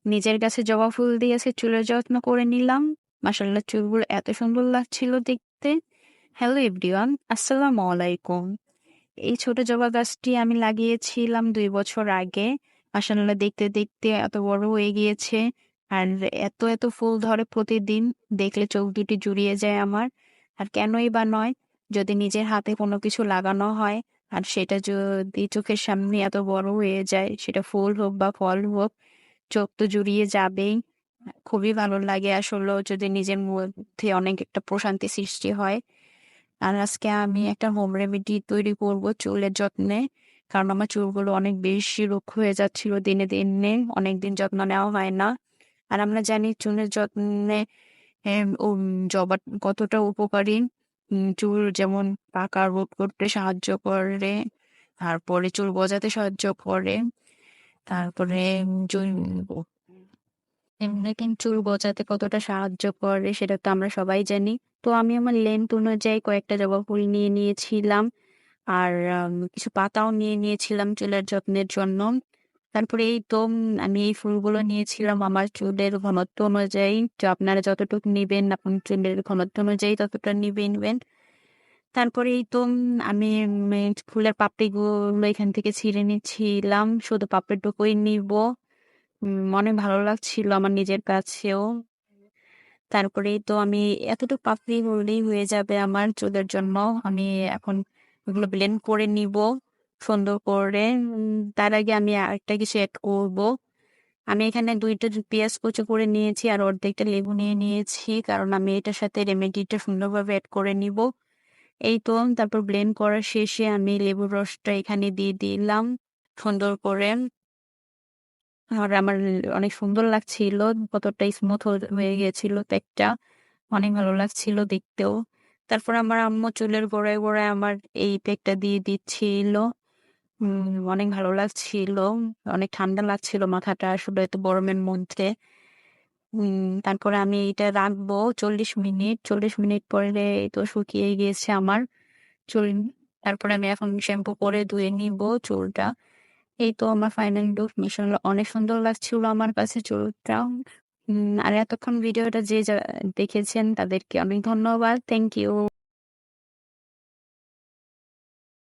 নিজের গাছে জবা ফুল দিয়েছে, চুলের যত্ন করে নিলাম। মাশাআল্লাহ চুলগুলো এত সুন্দর লাগছিল দেখতে। হ্যালো এভরিওয়ান, আসসালামু আলাইকুম। এই ছোট জবা গাছটি আমি লাগিয়েছিলাম ২ বছর আগে। মাশাআল্লাহ দেখতে, দেখতে এত বড় হয়ে গিয়েছে। আর এত ফুল ধরে প্রতিদিন, দেখলে চোখ দুটি জুড়িয়ে যায় আমার। আর কেনই বা নয়, যদি নিজের হাতে কোনো কিছু লাগানো হয় আর সেটা যদি চোখের সামনে এত বড় হয়ে যায়, সেটা ফুল হোক বা ফল হোক, চোখ তো জুড়িয়ে যাবেই। খুবই ভালো লাগে আসলেও যদি নিজের মধ্যে অনেক একটা প্রশান্তি সৃষ্টি হয়। আর আজকে আমি একটা হোম রেমেডি তৈরি করব চুলের যত্নে। কারণ আমার চুলগুলো অনেক বেশি রুক্ষ হয়ে যাচ্ছিল দিনে, দিনে। অনেকদিন যত্ন নেওয়া হয় না। আর আমরা জানি চুলের যত্নে জবা কতটা উপকারী। চুল যেমন পাকা রোধ করতে সাহায্য করে, তারপরে চুল গজাতে সাহায্য করে, তারপরে চুল এমনি কিন্তু চুল গজাতে কতটা সাহায্য করে সেটা তো আমরা সবাই জানি। তো আমি আমার লেন্থ অনুযায়ী কয়েকটা জবা ফুল নিয়ে নিয়েছিলাম। আর কিছু পাতাও নিয়ে নিয়েছিলাম চুলের যত্নের জন্য। তারপরে এই তো আমি এই ফুলগুলো নিয়েছিলাম আমার চুলের ঘনত্ব অনুযায়ী। তো আপনারা যতটুকু নিবেন, আপনার চুলের ঘনত্ব অনুযায়ী ততটা নিবেন। তারপরে এই তো আমি ফুলের পাপড়িগুলো এখান থেকে ছিঁড়ে নিচ্ছিলাম। শুধু পাপড়িটুকুই নিবো। অনেক ভালো লাগছিল আমার নিজের কাছেও। তারপরেই তো আমি এতটুকু পাপড়ি হলেই হয়ে যাবে আমার চুলের জন্য। আমি এখন এগুলো ব্লেন্ড করে নিব সুন্দর করে। তার আগে আমি আরেকটা কিছু এড করব। আমি এখানে ২ টা পেঁয়াজ কুচি করে নিয়েছি আর অর্ধেকটা লেবু নিয়ে নিয়েছি। কারণ আমি এটার সাথে রেমেডিটা সুন্দরভাবে এড করে নিব। এই তো তারপর ব্লেন্ড করার শেষে আমি লেবুর রসটা এখানে দিয়ে দিলাম সুন্দর করে। আর আমার অনেক সুন্দর লাগছিল। কতটা স্মুথ হয়ে গিয়েছিল কেকটা। অনেক ভালো লাগছিল দেখতেও। তারপর আমার আম্মু চুলের গোড়ায় আমার এই প্যাকটা দিয়ে দিচ্ছিল। অনেক ভালো লাগছিল। অনেক ঠান্ডা লাগছিল মাথাটা আসলে এত গরমের মধ্যে। তারপরে আমি এটা রাখবো ৪০ মিনিট। ৪০ মিনিট পরে এই তো শুকিয়ে গিয়েছে আমার চুল। তারপরে আমি এখন শ্যাম্পু করে ধুয়ে নিব চুলটা। এই তো আমার ফাইনাল লুক। মাশাআল্লাহ অনেক সুন্দর লাগছিল আমার কাছে চুলটা। আর এতক্ষণ ভিডিওটা যে দেখেছেন তাদেরকে অনেক ধন্যবাদ। Thank you.